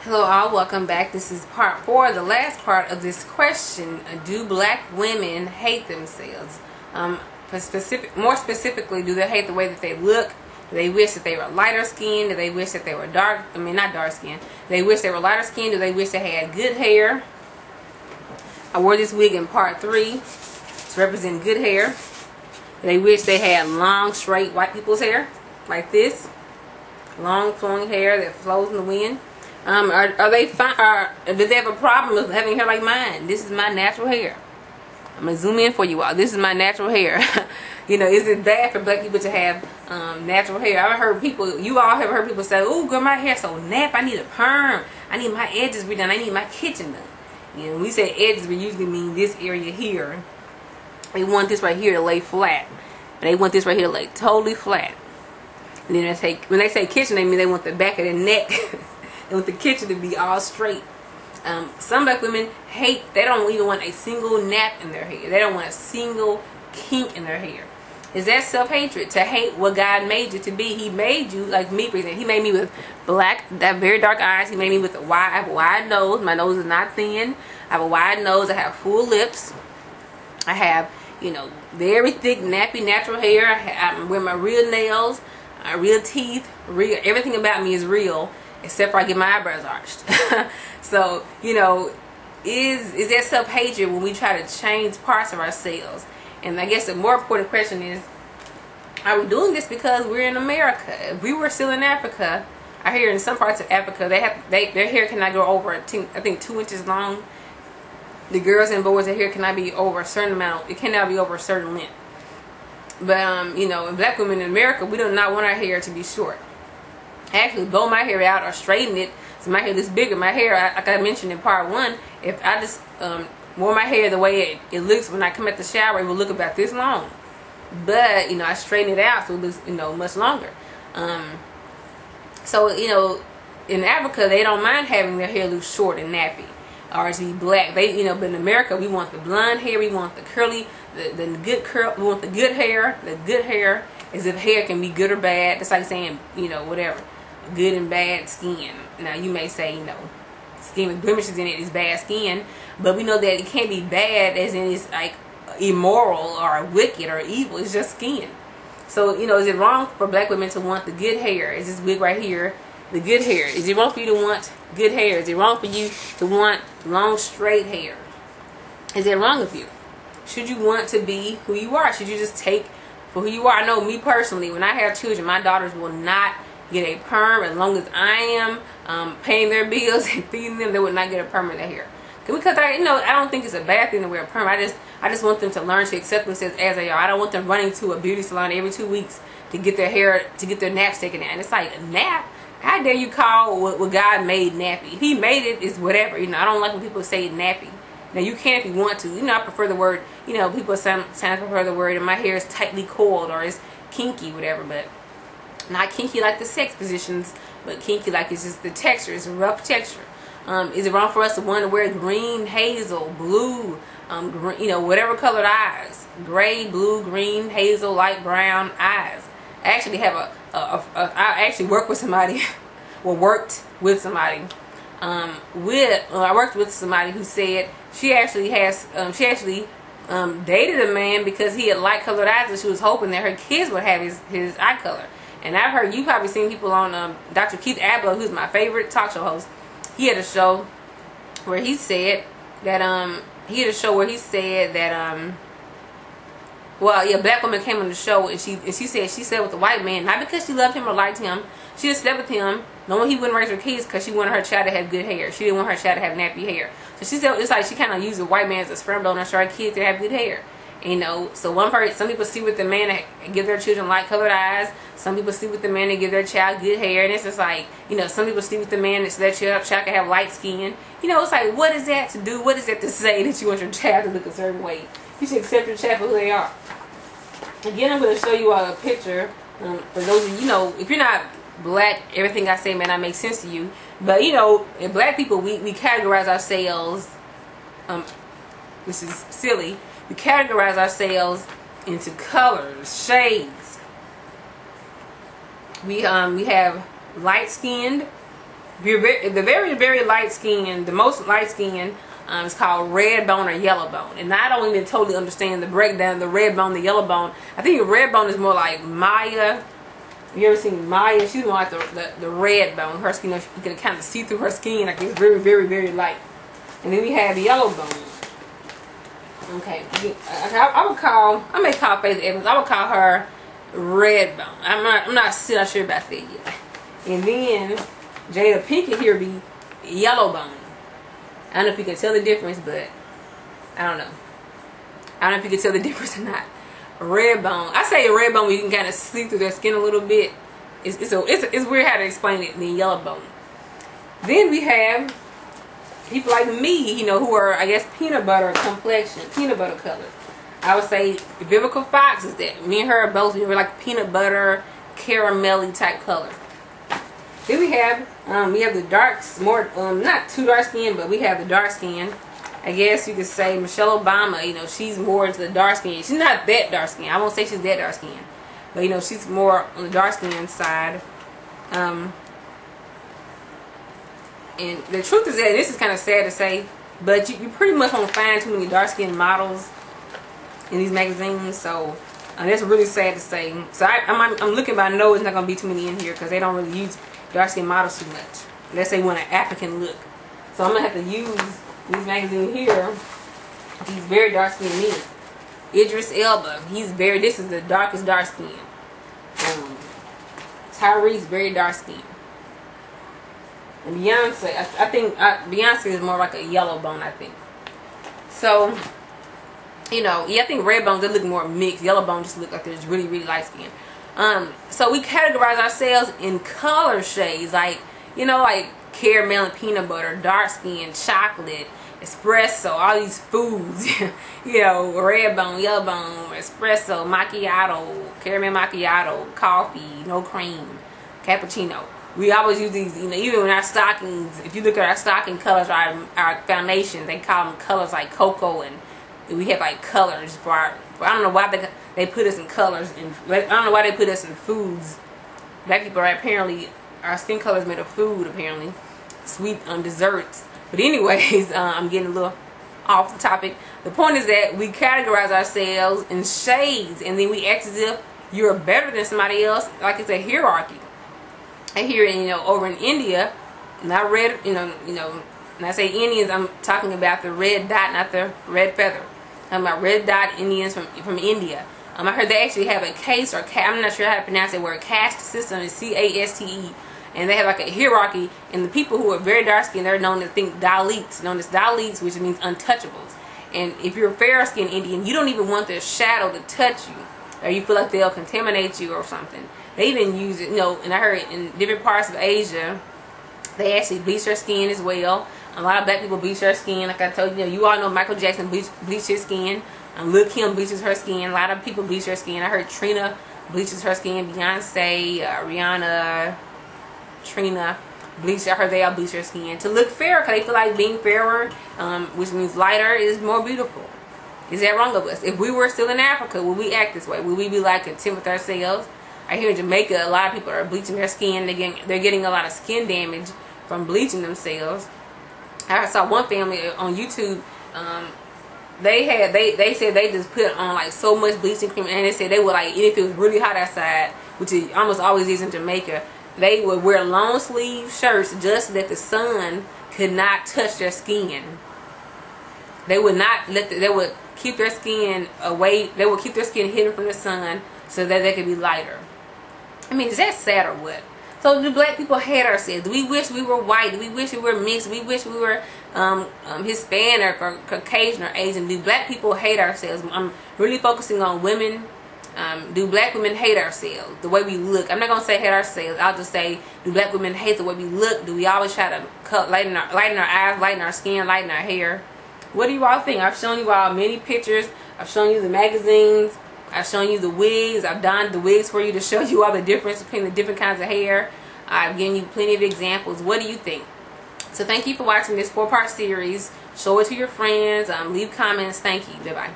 Hello all, welcome back. This is part 4, the last part of this question. Do black women hate themselves? More specifically, do they hate the way that they look? Do they wish that they were lighter skinned? Do they wish that they were not dark skinned? Do they wish they were lighter skinned? Do they wish they had good hair? I wore this wig in part 3 to represent good hair. Do they wish they had long, straight white people's hair like this? Long flowing hair that flows in the wind. Are they fine? Do they have a problem with having hair like mine? This is my natural hair. I'm gonna zoom in for you all. This is my natural hair. You know, is it bad for black people to have natural hair? I've heard people, you all have heard people say, "Oh, girl, my hair's so nappy. I need a perm. I need my edges redone. I need my kitchen done." You know, when we say edges, we usually mean this area here. They want this right here to lay flat. They want this right here to lay totally flat. And then when they say kitchen, they mean they want the back of their neck. They want the kitchen to be all straight. Some black women they don't even want a single nap in their hair. They don't want a single kink in their hair. Is that self-hatred? To hate what God made you to be? He made you, like me for example. He made me with very dark eyes. He made me with I have a wide nose. My nose is not thin. I have a wide nose. I have full lips. I have, very thick, nappy, natural hair. I wear my real nails, real teeth. Everything about me is real. Except for I get my eyebrows arched. So, is there self-hatred when we try to change parts of ourselves? And I guess the more important question is, are we doing this because we're in America? If we were still in Africa, I hear in some parts of Africa, their hair cannot go over, I think 2 inches long. The girls and boys' hair cannot be over a certain amount. It cannot be over a certain length. But, in black women in America, we do not want our hair to be short. I actually blow my hair out or straighten it so my hair looks bigger. My hair, like I mentioned in part 1, if I just wore my hair the way it looks when I come out the shower, it will look about this long. But, I straighten it out so it looks, much longer. So, in Africa, they don't mind having their hair look short and nappy or to be black. But in America, we want the blonde hair, we want the curly, the good curl, we want the good hair. The good hair is if hair can be good or bad. It's like saying, whatever. Good and bad skin. Now you may say, skin with blemishes in it is bad skin, but we know that it can't be bad as in it's like immoral or wicked or evil. It's just skin. So is it wrong for black women to want the good hair? Is this wig right here the good hair? Is it wrong for you to want good hair? Is it wrong for you to want long straight hair? Is it wrong of you? Should you want to be who you are? Should you just take for who you are? I know me personally, when I have children, my daughters will not get a perm as long as I am paying their bills and feeding them. They would not get a perm in their hair because I don't think it's a bad thing to wear a perm. I just want them to learn to accept themselves as they are. I don't want them running to a beauty salon every 2 weeks to get their hair, to get their naps taken out. And it's like, a nap? How dare you call what God made nappy? If He made it, it's whatever. I don't like when people say nappy. Now you can if you want to. I prefer the word. People sometimes prefer the word, and my hair is tightly coiled or it's kinky, whatever. But not kinky like the sex positions, but kinky like it's just the texture. It's a rough texture. Is it wrong for us to want to wear green, hazel, blue, whatever colored eyes? Gray, blue, green, hazel, light brown eyes. I actually have I actually work with somebody, worked with somebody. I worked with somebody who said she actually dated a man because he had light colored eyes, and she was hoping that her kids would have his eye color. And I've heard, you probably seen people on Dr. Keith Abloh, who's my favorite talk show host. He had a show where he said that black woman came on the show, and she said she slept with a white man not because she loved him or liked him. She just slept with him knowing he wouldn't raise her kids because she wanted her child to have good hair. She didn't want her child to have nappy hair. So she said it's like she kind of used a white man as a sperm donor so her kids to have good hair. So some people sleep with the man and give their children light colored eyes. Some people sleep with the man and give their child good hair. And it's just like, some people sleep with the man so their child can have light skin. It's like, what is that to do? What is that to say that you want your child to look a certain way? You should accept your child for who they are. Again, I'm going to show you all a picture. For those of you, if you're not black, everything I say may not make sense to you. But, in black people, we categorize ourselves, this is silly, we categorize ourselves into colors, shades. We have light skinned, If you're very light skinned, the most light skinned, it's called red bone or yellow bone. And I don't even totally understand the breakdown, the red bone, the yellow bone. I think the red bone is more like Maya. You ever seen Maya? She's more like the red bone. Her skin, you can kind of see through her skin. Like it's very light. And then we have yellow bone. Okay, I may call Faith Evans. I would call her red bone. I'm not still sure about that yet. And then Jada Pinkett here be yellow bone. I don't know if you can tell the difference, but I don't know. I don't know if you can tell the difference or not. Red bone. I say a red bone where you can kind of see through their skin a little bit. It's weird how to explain it. Then yellow bone. Then we have people like me, you know, who are, I guess, peanut butter complexion, peanut butter color. I would say Vivica Fox is that. Me and her are both, we're like peanut butter, caramelly type color. Then we have the darks, more, not too dark skin, but we have the dark skin. I guess you could say Michelle Obama, you know, she's more into the dark skin. She's not that dark skin. I won't say she's that dark skin. But, you know, she's more on the dark skin side. And the truth is that, this is kind of sad to say, but you pretty much won't find too many dark skinned models in these magazines. So, that's really sad to say. So, I'm looking, but I know it's not going to be too many in here because they don't really use dark skinned models too much. Unless they want an African look. So, I'm going to have to use these magazines here. He's very dark skinned men. Idris Elba. This is the darkest dark skin. Tyrese, very dark skin. And Beyonce, I think Beyonce is more like a yellow bone, I think. So, you know, yeah, I think red bones, they look more mixed. Yellow bone just look like they're just really light skin. So we categorize ourselves in color shades, like, you know, like caramel and peanut butter, dark skin, chocolate, espresso, all these foods. You know, red bone, yellow bone, espresso, macchiato, caramel macchiato, coffee, no cream, cappuccino. We always use these, you know, even in our stockings. If you look at our stocking colors, our foundations, they call them colors like cocoa, and we have like colors for our. I don't know why they put us in colors, and I don't know why they put us in foods. Black people are apparently, our skin color is made of food, apparently, sweet desserts. But anyways, I'm getting a little off the topic. The point is that we categorize ourselves in shades, and then we act as if you're better than somebody else, like it's a hierarchy. And here, you know, over in India, not red, you know, when I say Indians, I'm talking about the red dot, not the red feather. I'm about red dot Indians from India. I heard they actually have a caste, or I'm not sure how to pronounce it, where a caste system is C-A-S-T-E. And they have like a hierarchy, and the people who are very dark skinned, they're known as Dalits, which means untouchables. And if you're a fair skinned Indian, you don't even want their shadow to touch you, or you feel like they'll contaminate you or something. They even use it, you know, and I heard in different parts of Asia, they actually bleach their skin as well. A lot of black people bleach their skin. Like I told you, you all know Michael Jackson bleached his skin. Lil' Kim bleaches her skin. A lot of people bleach their skin. I heard Trina bleaches her skin. Beyonce, Rihanna, Trina bleach. I heard they all bleach their skin to look fair, because they feel like being fairer, which means lighter, is more beautiful. Is that wrong of us? If we were still in Africa, would we act this way? Would we be like content with ourselves? I hear in Jamaica, a lot of people are bleaching their skin. They're getting a lot of skin damage from bleaching themselves. I saw one family on YouTube. They said they just put on like so much bleaching cream, and they said they would, like, even if it was really hot outside, which it almost always is in Jamaica, they would wear long sleeve shirts just so that the sun could not touch their skin. They would not they would keep their skin away. They would keep their skin hidden from the sun so that they could be lighter. I mean, is that sad or what? So do black people hate ourselves? Do we wish we were white? Do we wish we were mixed? Do we wish we were Hispanic or Caucasian or Asian? Do black people hate ourselves? I'm really focusing on women. Do black women hate ourselves? The way we look. I'm not going to say hate ourselves. I'll just say, do black women hate the way we look? Do we always try to lighten our eyes, lighten our skin, lighten our hair? What do you all think? I've shown you all many pictures. I've shown you the magazines. I've shown you the wigs. I've donned the wigs for you to show you all the difference between the different kinds of hair. I've given you plenty of examples. What do you think? So thank you for watching this 4-part series. Show it to your friends. Leave comments. Thank you. Bye-bye.